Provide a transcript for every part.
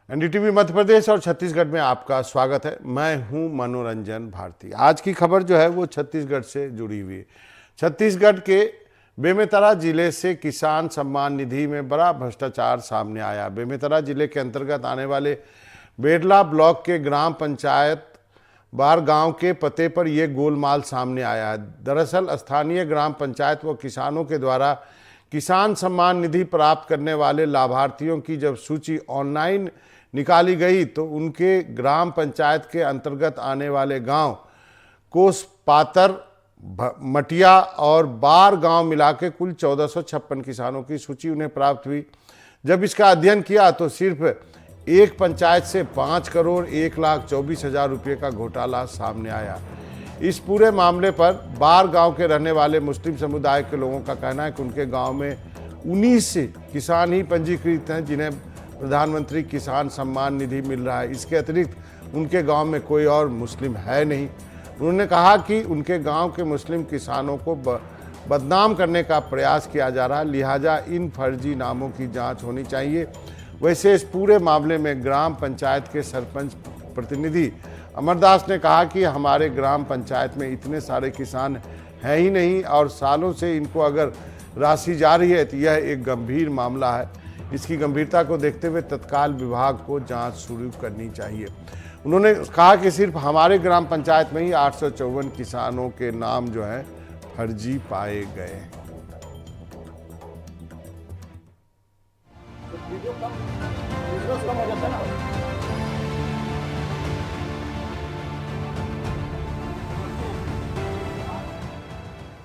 NDTV Madhya Pradesh और छत्तीसगढ़ में आपका स्वागत है। मैं हूं मनोरंजन भारती। आज की खबर जो है वो छत्तीसगढ़ से जुड़ी हुई है। छत्तीसगढ़ के बेमेतरा जिले से किसान सम्मान निधि में बड़ा भ्रष्टाचार सामने आया। बेमेतरा जिले के अंतर्गत आने वाले बेरला ब्लॉक के ग्राम पंचायत बार गांव के पते पर यह गोलमाल सामने आया है। दरअसल स्थानीय ग्राम पंचायत व किसानों के द्वारा किसान सम्मान निधि प्राप्त करने वाले लाभार्थियों की जब सूची ऑनलाइन निकाली गई तो उनके ग्राम पंचायत के अंतर्गत आने वाले गांव कोसपातर, मटिया और बार गांव मिला के कुल 1456 किसानों की सूची उन्हें प्राप्त हुई। जब इसका अध्ययन किया तो सिर्फ एक पंचायत से 5,01,24,000 रुपये का घोटाला सामने आया। इस पूरे मामले पर बार गांव के रहने वाले मुस्लिम समुदाय के लोगों का कहना है कि उनके गांव में 19 किसान ही पंजीकृत हैं जिन्हें प्रधानमंत्री किसान सम्मान निधि मिल रहा है। इसके अतिरिक्त उनके गांव में कोई और मुस्लिम है नहीं। उन्होंने कहा कि उनके गांव के मुस्लिम किसानों को बदनाम करने का प्रयास किया जा रहा है, लिहाजा इन फर्जी नामों की जांच होनी चाहिए। वैसे इस पूरे मामले में ग्राम पंचायत के सरपंच प्रतिनिधि अमरदास ने कहा कि हमारे ग्राम पंचायत में इतने सारे किसान हैं ही नहीं और सालों से इनको अगर राशि जा रही है तो यह एक गंभीर मामला है। इसकी गंभीरता को देखते हुए तत्काल विभाग को जांच शुरू करनी चाहिए। उन्होंने कहा कि सिर्फ हमारे ग्राम पंचायत में ही 854 किसानों के नाम जो है फर्जी पाए गए।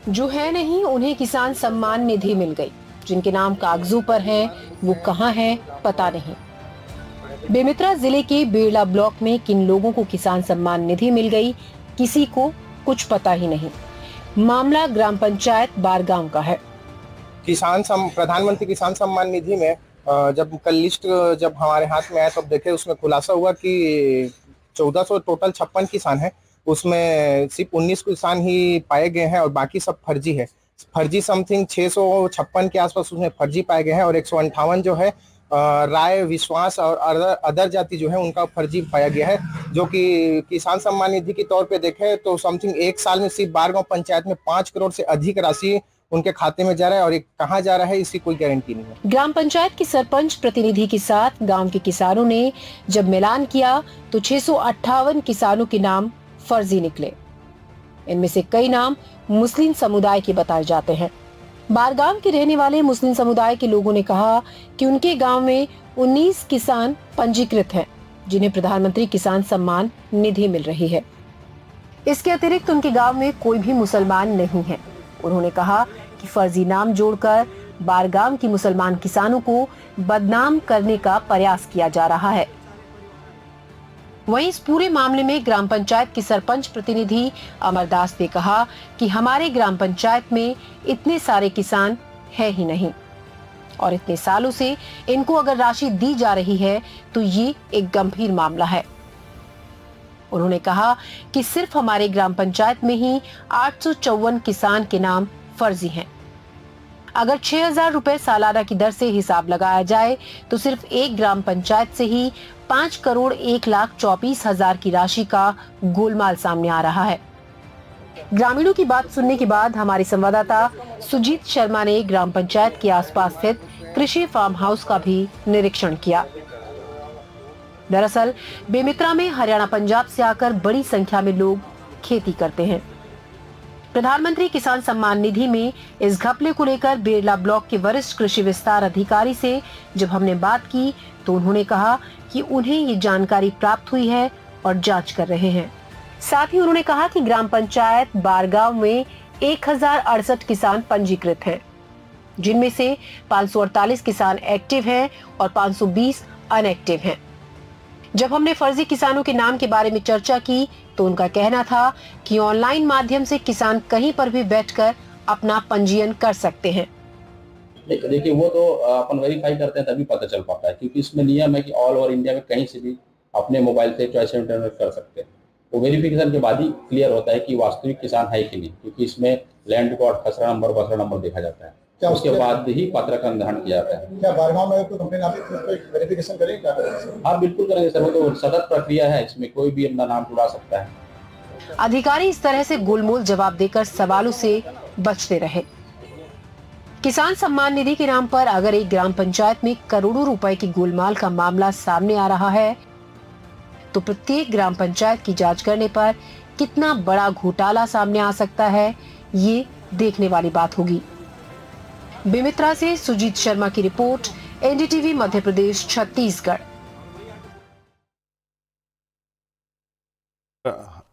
जो है नहीं उन्हें किसान सम्मान निधि मिल गई। जिनके नाम कागजों पर हैं वो कहाँ हैं पता नहीं। बेमेतरा जिले के बेरला ब्लॉक में किन लोगों को किसान सम्मान निधि मिल गई किसी को कुछ पता ही नहीं। मामला ग्राम पंचायत बारगांव का है। प्रधानमंत्री किसान सम्मान निधि में जब कल लिस्ट जब हमारे हाथ में आया तब देखे उसमें खुलासा हुआ कि 1400 टोटल 56 किसान है, उसमें सिर्फ 19 किसान ही पाए गए हैं और बाकी सब फर्जी है। फर्जी समथिंग 656 के आसपास उसमें फर्जी पाए गए हैं और 158 जो है राय, विश्वास और अदर जाति जो है उनका फर्जी पाया गया है। जो कि किसान सम्मान निधि के तौर पे देखे तो समथिंग एक साल में सिर्फ बारगांव पंचायत में 5 करोड़ से अधिक राशि उनके खाते में जा रहा है और ये कहाँ जा रहा है इसकी कोई गारंटी नहीं है। ग्राम पंचायत के सरपंच प्रतिनिधि के साथ गांव के किसानों ने जब मिलान किया तो 658 किसानों के नाम फर्जी निकले। इनमें से कई नाम मुस्लिम समुदाय के बताए जाते हैं। बारगांव के रहने वाले मुस्लिम समुदाय के लोगों ने कहा कि उनके गांव में 19 किसान पंजीकृत हैं जिन्हें प्रधानमंत्री किसान सम्मान निधि मिल रही है। इसके अतिरिक्त उनके गांव में कोई भी मुसलमान नहीं है। उन्होंने कहा कि फर्जी नाम जोड़कर बारगांव की मुसलमान किसानों को बदनाम करने का प्रयास किया जा रहा है। वहीं इस पूरे मामले में ग्राम पंचायत के सरपंच प्रतिनिधि अमरदास ने कहा कि हमारे ग्राम पंचायत में इतने सारे किसान है ही नहीं और इतने सालों से इनको अगर राशि दी जा रही है तो ये एक गंभीर मामला है। उन्होंने कहा कि सिर्फ हमारे ग्राम पंचायत में ही 854 किसान के नाम फर्जी हैं। अगर 6,000 रुपए सालाना की दर से हिसाब लगाया जाए तो सिर्फ एक ग्राम पंचायत से ही 5,01,24,000 की राशि का गोलमाल सामने आ रहा है। ग्रामीणों की बात सुनने के बाद हमारे संवाददाता सुजीत शर्मा ने ग्राम पंचायत के आसपास स्थित कृषि फार्म हाउस का भी निरीक्षण किया। दरअसल बेमेतरा में हरियाणा पंजाब से आकर बड़ी संख्या में लोग खेती करते हैं। प्रधानमंत्री किसान सम्मान निधि में इस घपले को लेकर बेरला ब्लॉक के वरिष्ठ कृषि विस्तार अधिकारी से जब हमने बात की तो उन्होंने कहा कि उन्हें ये जानकारी प्राप्त हुई है और जांच कर रहे हैं। साथ ही उन्होंने कहा कि ग्राम पंचायत बारगांव में 1068 किसान पंजीकृत हैं, जिनमें से 548 किसान एक्टिव हैं और 520 अनएक्टिव हैं। जब हमने फर्जी किसानों के नाम के बारे में चर्चा की तो उनका कहना था कि ऑनलाइन माध्यम से किसान कहीं पर भी बैठकर अपना पंजीयन कर सकते हैं। देखिए वो तो अपन वेरीफाई करते हैं तभी पता चल पाता है, क्योंकि इसमें नियम है कि ऑल ओवर इंडिया में कहीं से भी अपने मोबाइल से चॉइस इंटरनेट कर सकते हैं। वो वेरिफिकेशन के बाद ही क्लियर होता है कि वास्तविक किसान है कि नहीं, क्योंकि इसमें लैंड रिकॉर्ड, खसरा नंबर, बसरा नंबर देखा जाता है। क्या उसके बाद ही पत्र का निर्धारण किया जाता है। क्या बारगांव में कोई कंप्लेन आती है तो उसको वेरिफिकेशन करें क्या करें? हाँ बिल्कुल करेंगे सर, वो तो सतत प्रक्रिया है, इसमें कोई भी अपना नाम जुड़ा सकता है। अधिकारी इस तरह से गोलमोल जवाब देकर सवालों से बचते रहे। किसान सम्मान निधि के नाम पर अगर एक ग्राम पंचायत में करोड़ों रुपए की गोलमाल का मामला सामने आ रहा है, तो प्रत्येक ग्राम पंचायत की जांच करने पर कितना बड़ा घोटाला सामने आ सकता है, ये देखने वाली बात होगी। बेमित्रा से सुजीत शर्मा की रिपोर्ट, एनडीटीवी मध्य प्रदेश, छत्तीसगढ़।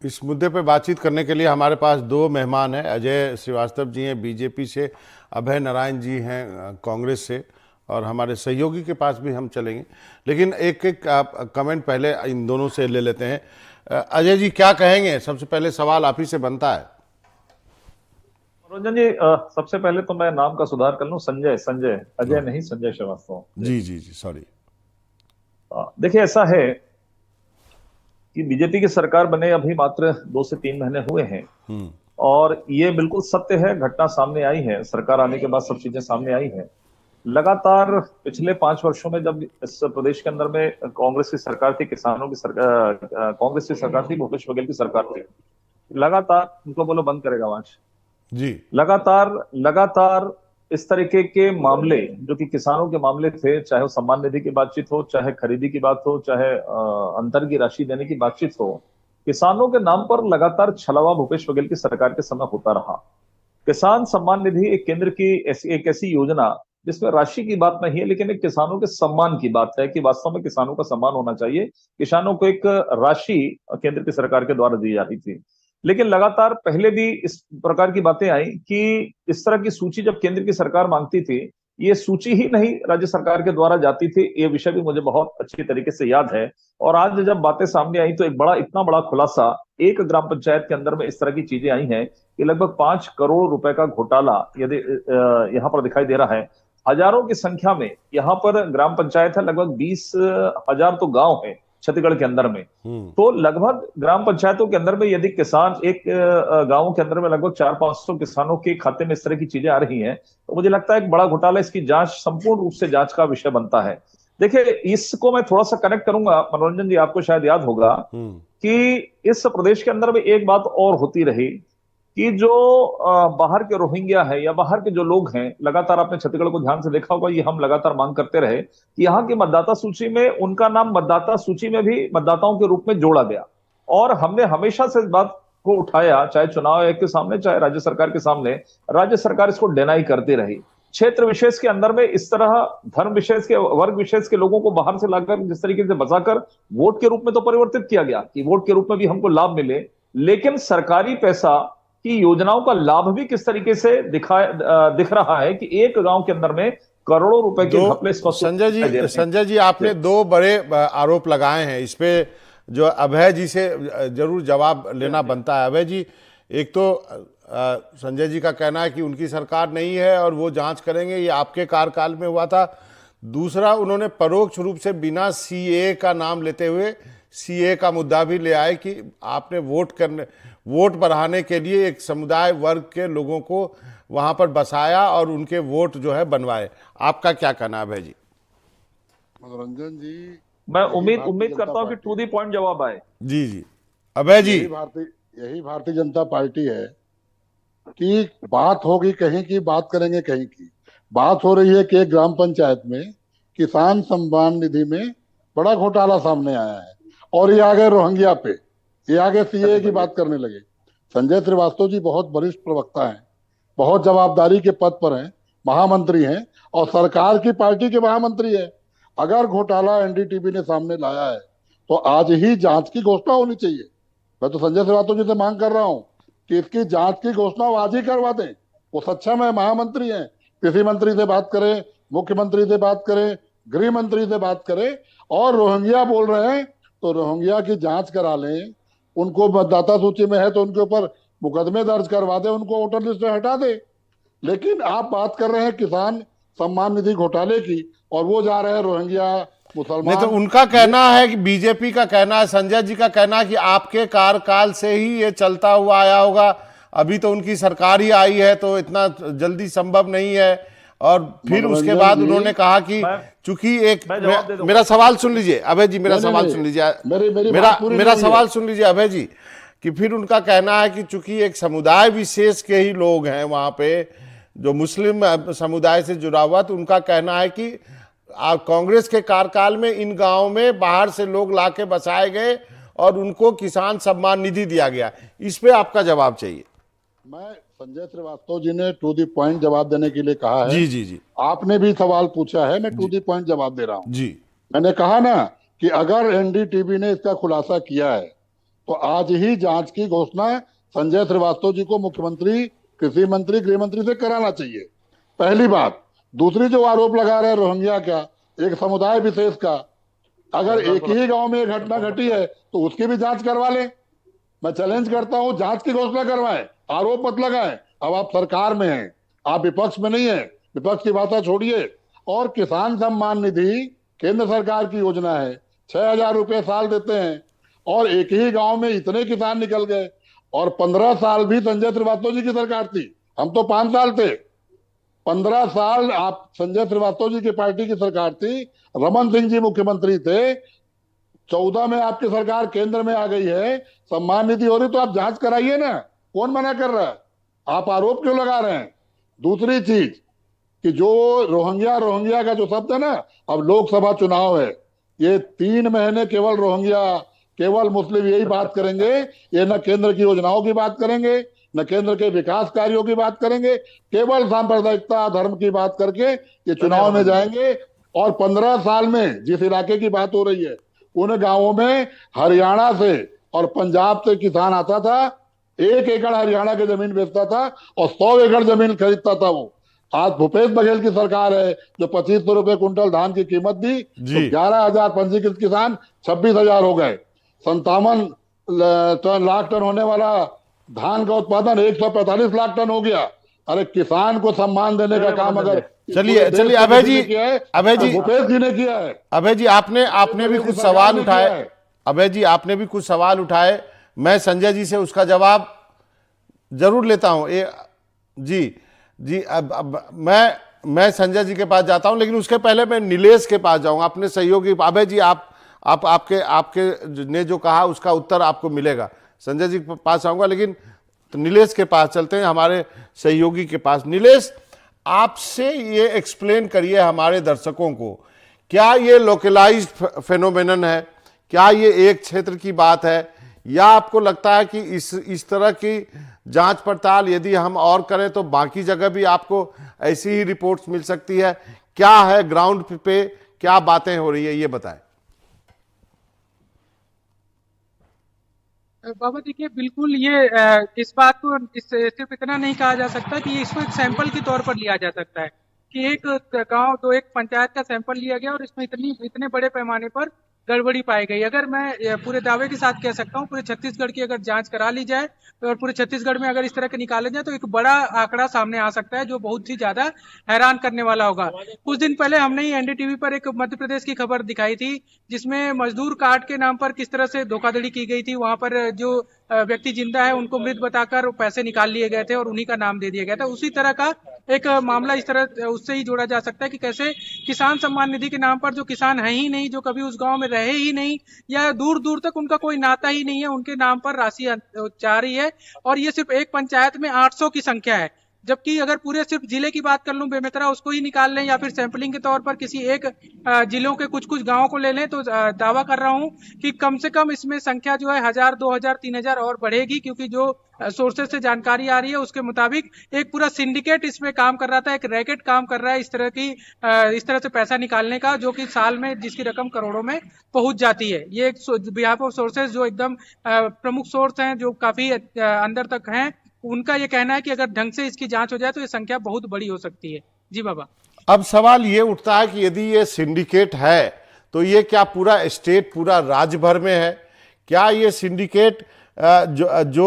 इस मुद्दे पर बातचीत करने के लिए हमारे पास दो मेहमान हैं। अजय श्रीवास्तव जी हैं बीजेपी से, अभय नारायण जी हैं कांग्रेस से, और हमारे सहयोगी के पास भी हम चलेंगे। लेकिन एक एक कमेंट पहले इन दोनों से ले लेते हैं। अजय जी क्या कहेंगे? सबसे पहले सवाल आप ही से बनता है। मनोरंजन जी, सबसे पहले तो मैं नाम का सुधार कर लूं, संजय अजय नहीं, संजय श्रीवास्तव। जी जी जी, सॉरी। देखिए, ऐसा है कि बीजेपी की सरकार बने अभी मात्र 2 से 3 महीने हुए हैं, और ये बिल्कुल सत्य है, घटना सामने आई है, सरकार आने के बाद सब चीजें सामने आई है। लगातार पिछले 5 वर्षों में जब इस प्रदेश के अंदर में कांग्रेस की सरकार थी, किसानों की सरकार, कांग्रेस की सरकार थी, भूपेश बघेल की सरकार थी, लगातार, उनको बोलो बंद करेगा वंश जी, लगातार इस तरीके के मामले जो कि किसानों के मामले थे, चाहे वो सम्मान निधि की बातचीत हो, चाहे खरीदी की बात हो, चाहे अंतर की राशि देने की बातचीत हो, किसानों के नाम पर लगातार छलावा भूपेश बघेल की सरकार के समय होता रहा। किसान सम्मान निधि एक केंद्र की एक ऐसी योजना जिसमें राशि की बात नहीं है, लेकिन एक किसानों के सम्मान की बात है कि वास्तव में किसानों का सम्मान होना चाहिए। किसानों को एक राशि केंद्र की सरकार के द्वारा दी जाती थी, लेकिन लगातार पहले भी इस प्रकार की बातें आई कि इस तरह की सूची जब केंद्र की सरकार मांगती थी, ये सूची ही नहीं राज्य सरकार के द्वारा जाती थी। ये विषय भी मुझे बहुत अच्छी तरीके से याद है। और आज जब बातें सामने आई तो इतना बड़ा खुलासा एक ग्राम पंचायत के अंदर में इस तरह की चीजें आई हैं कि लगभग 5 करोड़ रुपए का घोटाला यदि यहाँ पर दिखाई दे रहा है। हजारों की संख्या में यहाँ पर ग्राम पंचायत है, लगभग 20,000 तो गांव है छत्तीसगढ़ के अंदर में। तो लगभग ग्राम पंचायतों के अंदर में यदि किसान एक गांव के अंदर में लगभग 400-500 किसानों के खाते में इस तरह की चीजें आ रही हैं, तो मुझे लगता है एक बड़ा घोटाला, इसकी जांच संपूर्ण रूप से जांच का विषय बनता है। देखिए, इसको मैं थोड़ा सा कनेक्ट करूंगा मनोरंजन जी, आपको शायद याद होगा कि इस प्रदेश के अंदर में एक बात और होती रही कि जो बाहर के रोहिंग्या है या बाहर के जो लोग हैं, लगातार आपने छत्तीसगढ़ को ध्यान से देखा होगा, ये हम लगातार मांग करते रहे कि यहाँ की मतदाता सूची में उनका नाम मतदाता सूची में भी मतदाताओं के रूप में जोड़ा गया। और हमने हमेशा से इस बात को उठाया, चाहे चुनाव आयोग के सामने, चाहे राज्य सरकार के सामने, राज्य सरकार इसको डिनाई करती रही। क्षेत्र विशेष के अंदर में इस तरह धर्म विशेष के, वर्ग विशेष के लोगों को बाहर से लाकर जिस तरीके से बचाकर वोट के रूप में तो परिवर्तित किया गया कि वोट के रूप में भी हमको लाभ मिले, लेकिन सरकारी पैसा की योजनाओं का लाभ भी किस तरीके से दिख रहा है कि एक गांव के अंदर में करोड़ों रुपए के घपले। संजय जी, आपने 2 बड़े आरोप लगाए हैं इस पे, जो अभय जी से जरूर जवाब लेना बनता है। अभय जी, एक तो संजय जी का कहना है कि उनकी सरकार नहीं है और वो जांच करेंगे, ये आपके कार्यकाल में हुआ था। दूसरा, उन्होंने परोक्ष रूप से बिना सीए का नाम लेते हुए सीए का मुद्दा भी ले आए कि आपने वोट बढ़ाने के लिए एक समुदाय वर्ग के लोगों को वहां पर बसाया और उनके वोट जो है बनवाए। आपका क्या कहना है अभय जी? मनोरंजन जी, मैं उम्मीद करता हूं कि टू दी पॉइंट जवाब आए। जी जी, अभय जी। यही भारतीय जनता पार्टी है कि बात होगी कहीं की, बात करेंगे कहीं की। बात हो रही है कि एक ग्राम पंचायत में किसान सम्मान निधि में बड़ा घोटाला सामने आया है, और ये आगे रोहिंग्या पे, ये आगे सीए की बात करने लगे। संजय श्रीवास्तव जी बहुत वरिष्ठ प्रवक्ता हैं, बहुत जवाबदारी के पद पर हैं, महामंत्री हैं और सरकार की पार्टी के महामंत्री हैं। अगर घोटाला एनडीटीवी ने सामने लाया है तो आज ही जांच की घोषणा होनी चाहिए। मैं तो संजय श्रीवास्तव जी से मांग कर रहा हूं कि इसकी जांच की घोषणा आज ही करवा दें। वो सक्षम है, महामंत्री हैं, कृषि मंत्री से बात करें, मुख्यमंत्री से बात करें, गृह मंत्री से बात करें। और रोहिंग्या बोल रहे हैं तो रोहिंग्या की जांच करा लें, उनको मतदाता सूची में है तो उनके ऊपर मुकदमे दर्ज करवा दे, उनको वोटर लिस्ट से हटा दे। लेकिन आप बात कर रहे हैं किसान सम्मान निधि घोटाले की और वो जा रहे हैं रोहिंग्या मुसलमान। नहीं, तो उनका कहना है कि बीजेपी का कहना है, संजय जी का कहना है कि आपके कार्यकाल से ही ये चलता हुआ आया होगा, अभी तो उनकी सरकार ही आई है तो इतना जल्दी संभव नहीं है और फिर उसके मनोरंजन बाद जी, उन्होंने कहा कि चूंकि मैं जवाब दे दूंगा। मेरा सवाल सुन लीजिए अभय जी, मेरा नहीं, सवाल नहीं, सुन लीजिए, मेरी मेरा बात पूरी मेरा नहीं हुई है। सवाल सुन लीजिए अभय जी, कि फिर उनका कहना है कि चूंकि एक समुदाय विशेष के ही लोग हैं वहां पे जो मुस्लिम समुदाय से जुड़ा हुआ, तो उनका कहना है कि कांग्रेस के कार्यकाल में इन गांवों में बाहर से लोग लाके बसाए गए और उनको किसान सम्मान निधि दिया गया। इस पे आपका जवाब चाहिए। मैं संजय श्रीवास्तव जी ने टू द पॉइंट जवाब देने के लिए कहा है। जी जी जी आपने भी सवाल पूछा है, मैं टू द पॉइंट जवाब दे रहा हूं। जी मैंने कहा ना कि अगर एनडीटीवी ने इसका खुलासा किया है तो आज ही जांच की घोषणा संजय श्रीवास्तव जी को मुख्यमंत्री, कृषि मंत्री, गृह मंत्री से कराना चाहिए, पहली बात। दूसरी जो आरोप लगा रहे हैं रोहिंग्या का, एक समुदाय विशेष का, अगर एक ही गांव में एक घटना घटी है तो उसकी भी जांच करवा लें। मैं चैलेंज करता हूं, जांच की घोषणा करवाएं, आरोप मत लगाएं। अब आप सरकार में हैं, आप विपक्ष में नहीं है, विपक्ष की भाषा छोड़िए। और किसान सम्मान निधि केंद्र सरकार की योजना है, 6,000 रुपए साल देते हैं, और एक ही गांव में इतने किसान निकल गए। और 15 साल भी संजय श्रीवास्तव जी की सरकार थी, हम तो 5 साल थे। 15 साल आप संजय श्रीवास्तव जी की पार्टी की सरकार थी, रमन सिंह जी मुख्यमंत्री थे। 14 में आपकी सरकार केंद्र में आ गई है, सम्मान निधि हो रही, तो आप जांच कराइए ना, कौन मना कर रहा है? आप आरोप क्यों लगा रहे हैं? दूसरी चीज कि जो रोहिंग्या का जो शब्द है ना, अब लोकसभा चुनाव है, ये 3 महीने केवल रोहिंग्या, केवल मुस्लिम यही बात करेंगे। ये न केंद्र की योजनाओं की बात करेंगे, न केंद्र के विकास कार्यों की बात करेंगे, केवल सांप्रदायिकता, धर्म की बात करके ये चुनाव में जाएंगे। और 15 साल में जिस इलाके की बात हो रही है, उन गांवों में हरियाणा से और पंजाब से किसान आता था, 1 एकड़ हरियाणा की जमीन बेचता था और 100 एकड़ जमीन खरीदता था वो। आज भूपेश बघेल की सरकार है जो 2500 रुपए कुंटल धान की कीमत दी, तो 11,000 पंजीकृत किसान 26,000 हो गए। 57 लाख टन होने वाला धान का उत्पादन 145 लाख टन हो गया। अरे किसान को सम्मान देने का काम अगर चलिए अभय जी, अभय जी, भूपेश जी ने किया है। अभय जी आपने भी कुछ सवाल उठाए, अभय जी आपने भी कुछ सवाल उठाए, मैं संजय जी से उसका जवाब जरूर लेता हूं। जी जी, अब मैं संजय जी के पास जाता हूं, लेकिन उसके पहले मैं नीलेश के पास जाऊंगा, अपने सहयोगी। अभय जी आपके ने जो कहा उसका उत्तर आपको मिलेगा। संजय जी के पास आऊंगा, लेकिन तो नीलेश के पास चलते हैं, हमारे सहयोगी के पास। नीलेश, आपसे ये एक्सप्लेन करिए हमारे दर्शकों को, क्या ये लोकलाइज्ड फेनोमेनन है, क्या ये एक क्षेत्र की बात है, या आपको लगता है कि इस तरह की जांच पड़ताल यदि हम और करें तो बाकी जगह भी आपको ऐसी ही रिपोर्ट्स मिल सकती है? क्या है ग्राउंड पे, क्या बातें हो रही है, ये बताएं। बाबा देखिए, बिल्कुल ये इस बात को सिर्फ इतना नहीं कहा जा सकता कि इसको एक सैंपल के तौर पर लिया जा सकता है कि एक गांव, तो एक पंचायत का सैंपल लिया गया और इसमें इतने बड़े पैमाने पर गड़बड़ी पाई गई। अगर मैं पूरे दावे के साथ कह सकता हूँ, पूरे छत्तीसगढ़ की अगर जांच करा ली जाए और पूरे छत्तीसगढ़ में अगर इस तरह के निकाले जाए तो एक बड़ा आंकड़ा सामने आ सकता है जो बहुत ही ज्यादा हैरान करने वाला होगा। कुछ दिन पहले हमने ही एनडीटीवी पर एक मध्य प्रदेश की खबर दिखाई थी जिसमें मजदूर कार्ड के नाम पर किस तरह से धोखाधड़ी की गई थी। वहां पर जो व्यक्ति जिंदा है उनको मृत बताकर पैसे निकाल लिए गए थे और उन्हीं का नाम दे दिया गया था। उसी तरह का एक मामला इस तरह उससे ही जोड़ा जा सकता है कि कैसे किसान सम्मान निधि के नाम पर जो किसान है ही नहीं, जो कभी उस गांव में रहे ही नहीं या दूर दूर तक उनका कोई नाता ही नहीं है, उनके नाम पर राशि जा रही है। और ये सिर्फ एक पंचायत में 800 की संख्या है, जबकि अगर पूरे सिर्फ जिले की बात कर लूं, बेमेतरा उसको ही निकाल लें या फिर सैंपलिंग के तौर पर किसी एक जिलों के कुछ गांवों को ले लें, तो दावा कर रहा हूं कि कम से कम इसमें संख्या जो है 1000, 2000, 3000 और बढ़ेगी, क्योंकि जो सोर्सेज से जानकारी आ रही है उसके मुताबिक एक पूरा सिंडिकेट इसमें काम कर रहा था, एक रैकेट काम कर रहा है इस तरह से पैसा निकालने का, जो कि साल में जिसकी रकम करोड़ों में पहुंच जाती है। ये एक बिहाफ ऑफ सोर्सेज जो एकदम प्रमुख सोर्स हैं, जो काफी अंदर तक हैं, उनका ये कहना है कि अगर ढंग से इसकी जांच हो जाए तो ये संख्या बहुत बड़ी हो सकती है। जी बाबा। अब सवाल ये उठता है कि यदि ये सिंडिकेट है तो ये क्या पूरा स्टेट, पूरा राज्य भर में है? क्या ये सिंडिकेट जो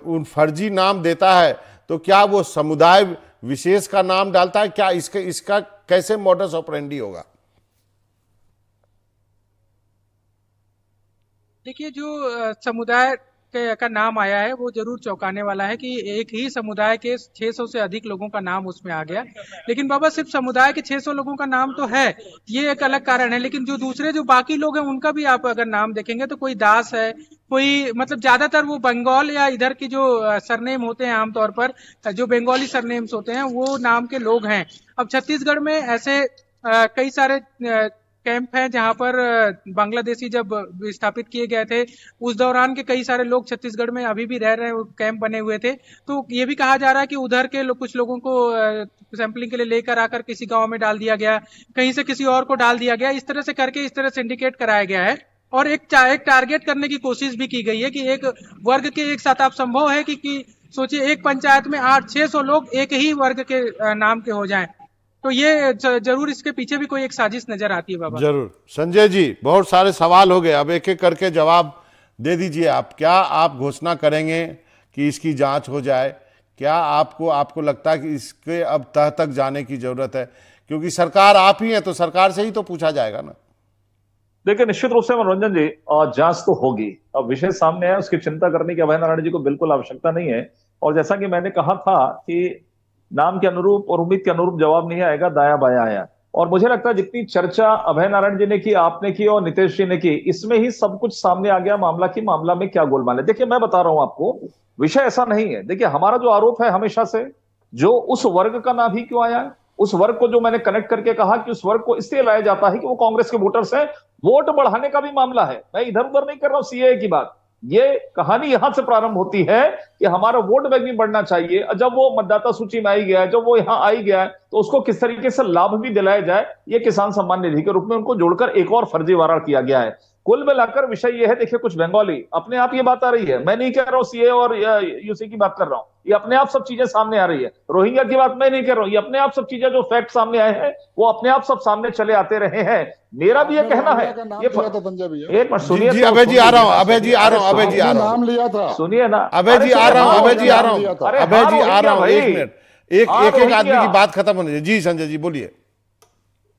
उन फर्जी नाम देता है तो क्या वो समुदाय विशेष का नाम डालता है? क्या इसका कैसे मॉडस ऑपरेंडी होगा? देखिए, जो समुदाय का नाम आया है वो जरूर चौंकाने वाला है कि एक ही समुदाय के 600 से अधिक लोगों का नाम उसमें आ गया। लेकिन बाबा सिर्फ समुदाय के 600 लोगों का नाम तो है, ये एक अलग कारण है, लेकिन जो दूसरे जो बाकी लोग हैं उनका भी आप अगर नाम देखेंगे तो कोई दास है, कोई मतलब ज्यादातर वो बंगाल या इधर की जो सरनेम होते हैं आमतौर पर जो बंगाली सरनेम्स होते हैं वो नाम के लोग हैं। अब छत्तीसगढ़ में ऐसे कई सारे कैंप हैं जहां पर बांग्लादेशी जब विस्थापित किए गए थे उस दौरान के कई सारे लोग छत्तीसगढ़ में अभी भी रह रहे हैं, कैंप बने हुए थे। तो ये भी कहा जा रहा है कि उधर के कुछ लोगों को सैंपलिंग के लिए लेकर आकर किसी गांव में डाल दिया गया, कहीं से किसी और को डाल दिया गया, इस तरह से करके इस तरह सिंडिकेट कराया गया है। और एक टारगेट करने की कोशिश भी की गई है कि एक वर्ग के एक साथ आप संभव है कि सोचिए एक पंचायत में 800-600 लोग एक ही वर्ग के नाम के हो जाएं। तो ये जरूर इसके पीछे भी कोई एक साजिश नजर आती है बाबा। जरूर। संजय जी, बहुत सारे सवाल हो गए, अब एक एक करके जवाब दे दीजिए आप। क्या आप घोषणा करेंगे कि इसकी जांच हो जाए? क्या आपको लगता है कि इसके अब तह तक जाने की जरूरत है? क्योंकि सरकार आप ही है, तो सरकार से ही तो पूछा जाएगा ना। देखिए, निश्चित रूप से मनोरंजन जी, जांच तो होगी। अब विषय सामने है, उसकी चिंता करने की अभय नारायण जी को बिल्कुल आवश्यकता नहीं है। और जैसा कि मैंने कहा था कि नाम के अनुरूप और उम्मीद के अनुरूप जवाब नहीं आएगा, दाया बाया आया। और मुझे लगता है जितनी चर्चा अभय नारायण जी ने की, आपने की और नितेश जी ने की, इसमें ही सब कुछ सामने आ गया मामला में क्या गोलमाल है। देखिए, मैं बता रहा हूं आपको, विषय ऐसा नहीं है। देखिए, हमारा जो आरोप है हमेशा से, जो उस वर्ग का नाम ही क्यों आया है, उस वर्ग को जो मैंने कनेक्ट करके कहा कि उस वर्ग को इसलिए लाया जाता है कि वो कांग्रेस के वोटर्स हैं, वोट बढ़ाने का भी मामला है। मैं इधर उधर नहीं कर रहा हूं सीएए की बात। ये कहानी यहां से प्रारंभ होती है कि हमारा वोट बैंक भी बढ़ना चाहिए। जब वो मतदाता सूची में आई गया है, जब वो यहां आई गया है, तो उसको किस तरीके से लाभ भी दिलाया जाए, ये किसान सम्मान निधि के रूप में उनको जोड़कर एक और फर्जीवाड़ा किया गया है। कुल मिलाकर विषय यह है, देखिए, कुछ बंगाली अपने आप ये बात आ रही है, मैं नहीं कह रहा हूं सीए और यूसी की बात कर रहा हूं, ये अपने आप सब चीजें सामने आ रही है। रोहिंग्या की बात मैं नहीं कर रहा हूं, ये अपने आप सब चीजें जो फैक्ट सामने आए हैं वो अपने आप सब सामने चले आते रहे हैं। मेरा भी ये कहना है, ये संजय भैया, एक मिनट सुनिए। अभय जी आ रहा हूं, अभय जी आ रहा हूं, अभय जी आ रहा हूं, नाम लिया था, सुनिए ना, अभय जी आ रहा हूं, अभय जी आ रहा हूं, अभय जी आ रहा हूं, एक मिनट, एक आदमी की बात खत्म होने दीजिए। जी संजय जी बोलिए।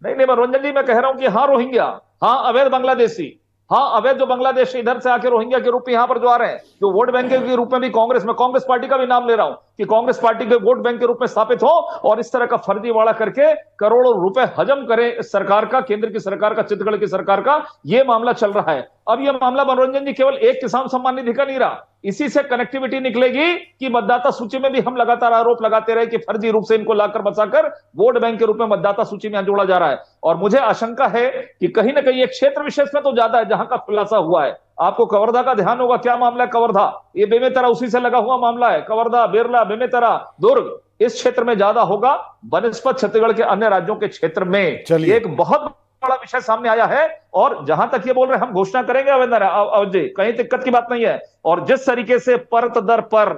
नहीं, मनोरंजन जी, मैं कह रहा हूं कि हाँ रोहिंग्या, हाँ अवैध बांग्लादेशी, हाँ अवैध जो बांग्लादेश इधर से आके रोहिंग्या के रूप में यहां पर जो आ रहे हैं, जो वोट बैंक के रूप में भी कांग्रेस पार्टी का भी नाम ले रहा हूं कि कांग्रेस पार्टी के वोट बैंक के रूप में स्थापित हो और इस तरह का फर्जीवाड़ा करके करोड़ों रुपए हजम करें सरकार का, केंद्र की सरकार का, छत्तीसगढ़ की सरकार का, यह मामला चल रहा है। अब यह मामला मनोरंजन जी केवल एक किसान सम्मान निधि का नहीं रहा, इसी से कनेक्टिविटी निकलेगी कि मतदाता सूची में भी हम लगातार आरोप लगाते रहे कि फर्जी रूप से इनको लाकर बचाकर वोट बैंक के रूप में मतदाता सूची में जोड़ा जा रहा है। और मुझे आशंका है कि कहीं ना कहीं एक क्षेत्र विशेष में तो ज्यादा है जहां का खुलासा हुआ है। आपको कवर्धा का ध्यान होगा, क्या मामला है कवर्धा, ये बेमेतरा उसी से लगा हुआ मामला है। कवर्धा, बेरला, बेमेतरा, दुर्ग, इस क्षेत्र में ज्यादा होगा बनस्पत छत्तीसगढ़ के अन्य राज्यों के क्षेत्र में। एक बहुत बड़ा विषय सामने आया है और जहां तक ये बोल रहे हैं हम घोषणा करेंगे अवध जी, कहीं दिक्कत की बात नहीं है। और जिस तरीके से परत दर पर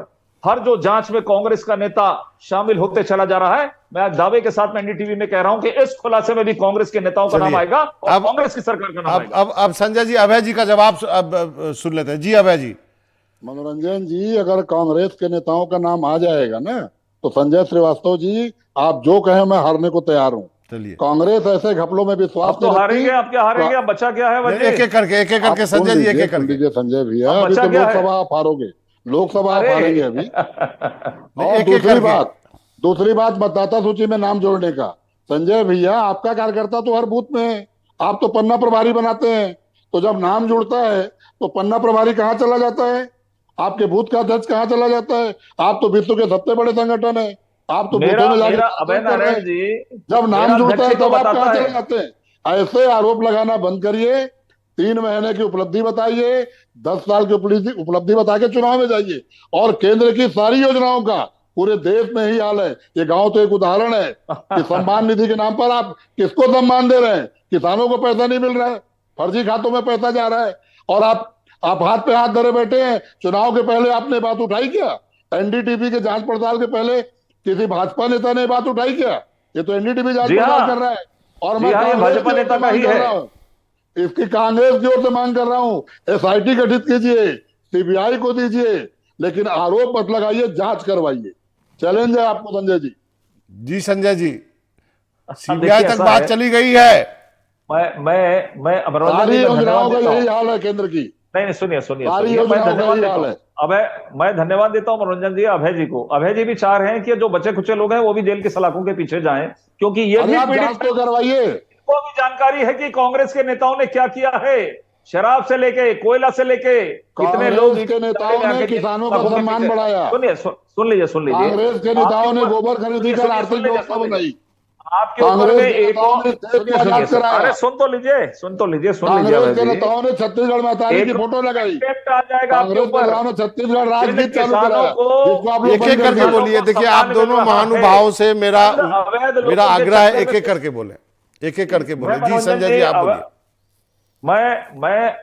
हर जो जांच में कांग्रेस का नेता शामिल होते चला जा रहा है, मैं दावे के साथ में एनडीटीवी में कह रहा हूं कि इस खुलासे में भी कांग्रेस के नेताओं का नाम आएगा और कांग्रेस की सरकार का नाम आएगा। अब संजय जी, अभय जी का जवाब अब सुन लेते हैं। जी अभय जी। मनोरंजन जी, अगर कांग्रेस के नेताओं का नाम आ जाएगा ना, तो संजय श्रीवास्तव जी, आप जो कहें मैं हारने को तैयार हूं। कांग्रेस ऐसे घपलों में विश्वास तो हारेंगे, आप क्या हारेंगे, अब बचा क्या है? एक एक करके संजय जी, एक एक करके। संजय भैया, अभी तो लोकसभा आप हारोगे, लोकसभा आप हारेंगे अभी। और दूसरी बात मतदाता सूची में नाम जोड़ने का, संजय भैया आपका कार्यकर्ता तो हर बूथ में है, आप तो पन्ना प्रभारी बनाते हैं, तो जब नाम जुड़ता है तो पन्ना प्रभारी कहाँ चला जाता है, आपके बूथ का अध्यक्ष कहाँ चला जाता है? आप तो विश्व के सबसे बड़े संगठन है, आप तो बूथों में जाकर अभय नारायण जी, जब नाम जुड़ता है तब आप कहाँ चले जाते हैं? ऐसे आरोप लगाना बंद करिए, 3 महीने की उपलब्धि बताइए, 10 साल की उपलब्धि बता के चुनाव में जाइए। और केंद्र की सारी योजनाओं का पूरे देश में ही हाल है। ये गांव तो एक उदाहरण है कि सम्मान निधि के नाम पर आप किसको सम्मान दे रहे हैं? किसानों को पैसा नहीं मिल रहा है, फर्जी खातों में पैसा जा रहा है, और आप हाथ पे हाथ धरे बैठे हैं। चुनाव के पहले आपने बात उठाई क्या? एनडीटीवी के जांच पड़ताल के पहले किसी भाजपा नेता ने बात उठाई क्या? ये तो एनडीटीवी जांच पड़ताल कर रहा है और मैं भाजपा नेता का ही है, इसकी कांग्रेस की ओर से मांग कर रहा हूं, एसआईटी गठित कीजिए, सीबीआई को दीजिए, लेकिन आरोप मत लगाइए, जांच करवाइए। चैलेंज है आपको संजय जी। जी संजय जी, सीबीआई तक बात चली गई है। मैं सारी योजनाओं का यही हाल है केंद्र की। नहीं सुनिए सुनिए सारी सुनिए, मैं योजनाओं का धन्यवाद यही देता हाल हूँ। है। अभय, मैं धन्यवाद देता हूँ मनोरंजन जी, अभय जी को। अभय जी भी चाह रहे हैं कि जो बचे खुचे लोग हैं वो भी जेल की सलाखों के पीछे जाएं, क्योंकि ये अरे भी आप जांच तो करवाइए। इनको भी जानकारी है कि कांग्रेस के नेताओं ने क्या किया है, शराब से लेके कोयला से लेके कितने लोग कांग्रेस के नेताओं ने किसानों का सम्मान बढ़ाया। सुनिए सुन लीजिए कांग्रेस के नेताओं ने गोबर खरीदी कर आर्थिक व्यवस्था बनाई। आपके ऊपर में एक और अरे सुन तो लीजिए कांग्रेस के नेताओं ने छत्तीसगढ़ में अतारी की फोटो लगाई। आ जाएगा आपके कांग्रेस के ऊपर। नेताओं ने छत्तीसगढ़ राजनीति चालू किसानों कराया, को जिसको आप लोग एक एक बंद कर करके दिया। बोलिए। देखिए आप दोनों महानुभावों से मेरा आग्रह है, एक एक करके बोले, एक एक करके बोले। जी संजय जी आप बोलिए। मैं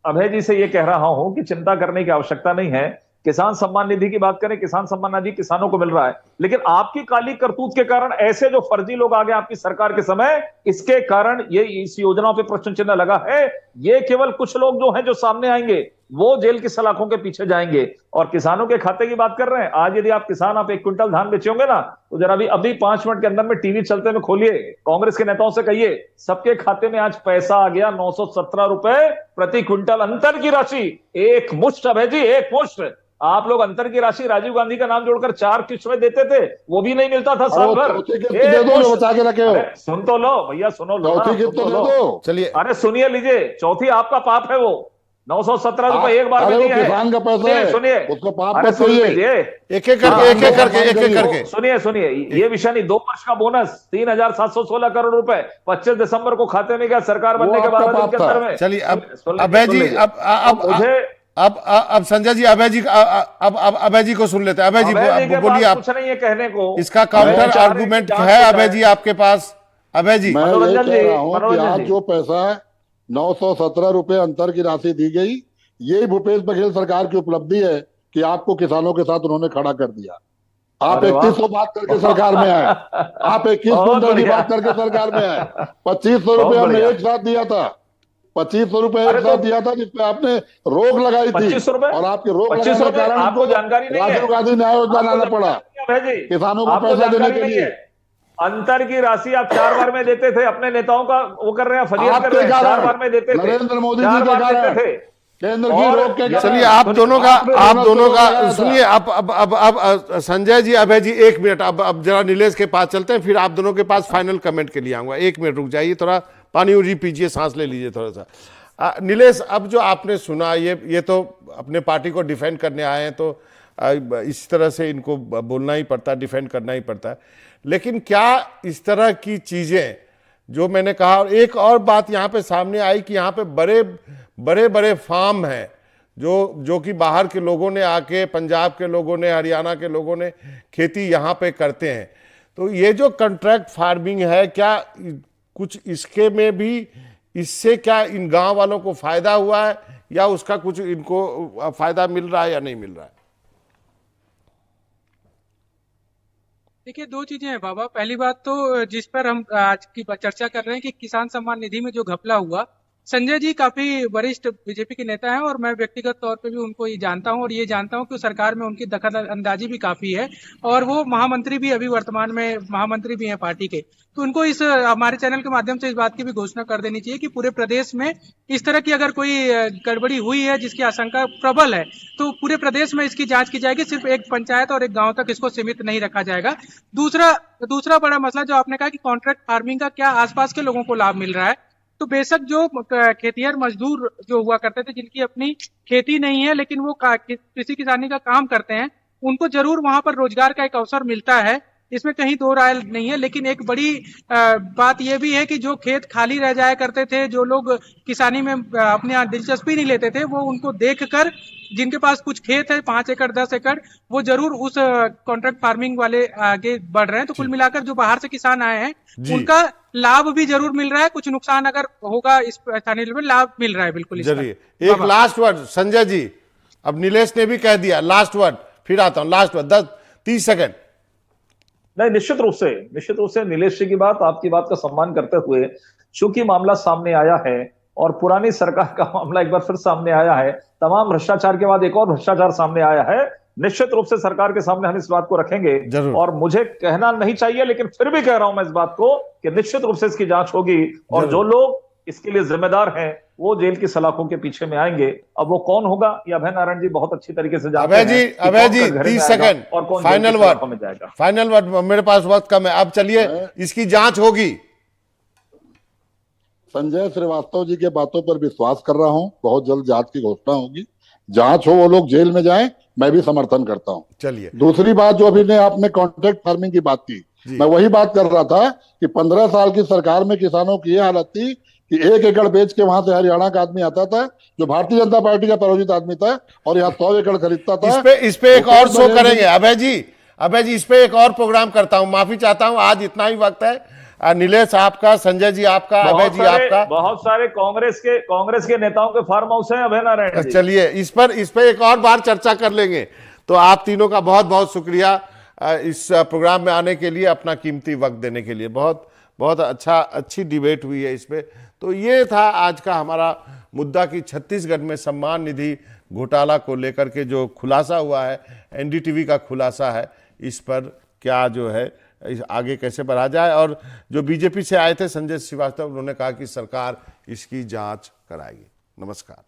अभय जी से ये कह रहा हूं कि चिंता करने की आवश्यकता नहीं है। किसान सम्मान निधि की बात करें, किसान सम्मान निधि किसानों को मिल रहा है, लेकिन आपकी काली करतूत के कारण ऐसे जो फर्जी लोग आ गए आपकी सरकार के समय, इसके कारण ये इस योजनाओं पे प्रश्न चिन्ह लगा है। ये केवल कुछ लोग जो हैं जो सामने आएंगे वो जेल की सलाखों के पीछे जाएंगे। और किसानों के खाते की बात कर रहे हैं, आज यदि आप किसान आप 1 क्विंटल धान बेचे होंगे ना, तो जरा अभी 5 मिनट के अंदर में टीवी चलते में खोलिए, कांग्रेस के नेताओं से कहिए सबके खाते में आज पैसा आ गया 917 रुपए प्रति क्विंटल, अंतर की राशि एक मुश्त। अभय जी एक मुश्त। आप लोग अंतर की राशि राजीव गांधी का नाम जोड़कर 4 किस्त में देते थे, वो भी नहीं मिलता था साल भर। बचा के रखे हो। सुन तो लो भैया, सुनो लो, चौथी किस्त तो दे दो। चलिए अरे सुनिए लीजिए, चौथी आपका पाप है, वो 917 रुपए एक बार में दिया है। किसान का पैसा है, सुनिए उसको पाप अरे मत सुन कहिए। लीजिए, एक एक करके एक एक करके एक एक करके सुनिए ये विषय नहीं। 2 वर्ष का बोनस 3716 करोड़ रुपए 25 दिसंबर को खाते में गया सरकार बनने के बाद दिन के अंदर में। चलिए अब अभय जी अब संजय जी अभय जी अब अभय जी को सुन लेते हैं। अभय जी बोलिए, आप कुछ नहीं है कहने को, इसका काउंटर आर्गुमेंट है अभय जी आपके पास। अभय जी मैं ये कह रहा हूं कि आज जो पैसा 917 रुपए अंतर की राशि दी गई, यही भूपेश बघेल सरकार की उपलब्धि है कि आपको किसानों के साथ उन्होंने खड़ा कर दिया। आप 3100 बात करके सरकार में आए, आप 21 क्विंटल की बात करके सरकार में आए। 2500 रुपए हमने एक साथ दिया था, 2500 रुपए एक साथ दिया था, जिसपे आपने रोक लगाई थी। और आपकी रोक लगाने के कारण आपको जानकारी नहीं है, राजीव गांधी न्याय योजना लाना पड़ा किसानों को पैसा देने के लिए। अंतर की राशि आप 4 बार में देते थे, अपने नेताओं का वो कर रहे हैं, फरियाद कर रहे हैं, 4 बार में देते थे, नरेंद्र मोदी जी के कारण, केंद्र की रोक के कारण। चलिए आप दोनों का सुनिए। अब संजय जी अभय जी 1 मिनट, अब जरा नीलेश के पास चलते हैं, फिर आप दोनों के पास फाइनल कमेंट के लिए आऊंगा। 1 मिनट रुक जाइए, थोड़ा पानी उरी पीजिए, सांस ले लीजिए थोड़ा सा। नीलेश, अब जो आपने सुना, ये तो अपने पार्टी को डिफेंड करने आए हैं, तो इस तरह से इनको बोलना ही पड़ता है, डिफेंड करना ही पड़ता है। लेकिन क्या इस तरह की चीजें जो मैंने कहा, और एक और बात यहाँ पे सामने आई कि यहाँ पे बड़े बड़े फार्म हैं जो कि बाहर के लोगों ने आके, पंजाब के लोगों ने, हरियाणा के लोगों ने खेती यहाँ पे करते हैं। तो ये जो कॉन्ट्रैक्ट फार्मिंग है, क्या कुछ इसके में भी, इससे क्या इन गांव वालों को फायदा हुआ है, या उसका कुछ इनको फायदा मिल रहा है या नहीं मिल रहा है? देखिए 2 चीजें हैं बाबा। पहली बात तो जिस पर हम आज की चर्चा कर रहे हैं कि किसान सम्मान निधि में जो घपला हुआ, संजय जी काफी वरिष्ठ बीजेपी के नेता हैं और मैं व्यक्तिगत तौर पे भी उनको ये जानता हूं, और ये जानता हूं कि सरकार में उनकी दखल अंदाजी भी काफी है, और वो महामंत्री भी अभी वर्तमान में महामंत्री भी हैं पार्टी के। तो उनको इस हमारे चैनल के माध्यम से इस बात की भी घोषणा कर देनी चाहिए कि पूरे प्रदेश में इस तरह की अगर कोई गड़बड़ी हुई है जिसकी आशंका प्रबल है, तो पूरे प्रदेश में इसकी जांच की जाएगी। सिर्फ एक पंचायत और एक गांव तक इसको सीमित नहीं रखा जाएगा। दूसरा बड़ा मसला जो आपने कहा कि कॉन्ट्रैक्ट फार्मिंग का क्या आसपास के लोगों को लाभ मिल रहा है, तो बेशक जो खेतिहर मजदूर जो हुआ करते थे, जिनकी अपनी खेती नहीं है लेकिन वो कृषि किसानी का काम करते हैं, उनको जरूर वहां पर रोजगार का एक अवसर मिलता है, इसमें कहीं 2 राय नहीं है। लेकिन एक बड़ी बात यह भी है कि जो खेत खाली रह जाया करते थे, जो लोग किसानी में अपने यहाँ दिलचस्पी नहीं लेते थे, वो उनको देखकर, जिनके पास कुछ खेत है 5 एकड़ 10 एकड़, वो जरूर उस कॉन्ट्रैक्ट फार्मिंग वाले आगे बढ़ रहे हैं। तो कुल मिलाकर जो बाहर से किसान आए हैं उनका लाभ भी जरूर मिल रहा है, कुछ नुकसान अगर होगा इस स्थानीय लेवल, लाभ मिल रहा है बिल्कुल। जरिए एक लास्ट वर्ड संजय जी, अब नीलेश ने भी कह दिया, लास्ट वर्ड, फिर आता हूं, लास्ट वर्ड 10-30 सेकंड। नहीं, निश्चित रूप से नीलेश जी की बात, आपकी बात का सम्मान करते हुए, चूंकि मामला सामने आया है और पुरानी सरकार का मामला एक बार फिर सामने आया है, तमाम भ्रष्टाचार के बाद एक और भ्रष्टाचार सामने आया है, निश्चित रूप से सरकार के सामने हम इस बात को रखेंगे। और मुझे कहना नहीं चाहिए, लेकिन फिर भी कह रहा हूं मैं इस बात को कि निश्चित रूप से इसकी जांच होगी, और जो लोग इसके लिए जिम्मेदार हैं वो जेल की सलाखों के पीछे में आएंगे। अब वो कौन होगा ये अभय नारायण जी बहुत अच्छी तरीके से जानते हैं कि अभय कौन जी घर में 30 आएगा सेकंड और कौन जेल की फाइनल सलाखों में वर्ड, जाएगा। फाइनल वर्ड, मेरे पास वक्त कम है। अब चलिए, इसकी जांच होगी। संजय श्रीवास्तव जी के बातों पर विश्वास कर रहा हूं, बहुत जल्द जांच की घोषणा होगी, जांच हो, वो लोग जेल में जाएं, मैं भी समर्थन करता हूं। चलिए, दूसरी बात जो अभी ने आपने कॉन्ट्रैक्ट फार्मिंग की बात की, मैं वही बात कर रहा था कि 15 साल की सरकार में किसानों की ये हालत थी कि 1 एकड़ बेच के वहां से हरियाणा का आदमी आता था जो भारतीय जनता पार्टी का प्रायोजित आदमी था और यहाँ 100 एकड़ खरीदता था। इस पे एक और शो करेंगे अभय जी, इस पे एक और प्रोग्राम करता हूं। माफी चाहता हूं, आज इतना ही वक्त है। नीलेश आपका, संजय जी आपका, अभय जी आपका। बहुत सारे कांग्रेस के नेताओं के फार्म हाउस हैं अभय नारायण जी। चलिए, इस पे एक और बार चर्चा कर लेंगे। तो आप तीनों का बहुत बहुत शुक्रिया इस प्रोग्राम में आने के लिए, अपना कीमती वक्त देने के लिए। बहुत बहुत अच्छी डिबेट हुई है इस पे। तो ये था आज का हमारा मुद्दा कि छत्तीसगढ़ में सम्मान निधि घोटाला को लेकर के जो खुलासा हुआ है, एनडीटीवी का खुलासा है, इस पर क्या जो है आगे कैसे बढ़ा जाए। और जो बीजेपी से आए थे संजय श्रीवास्तव, उन्होंने कहा कि सरकार इसकी जांच कराएगी। नमस्कार।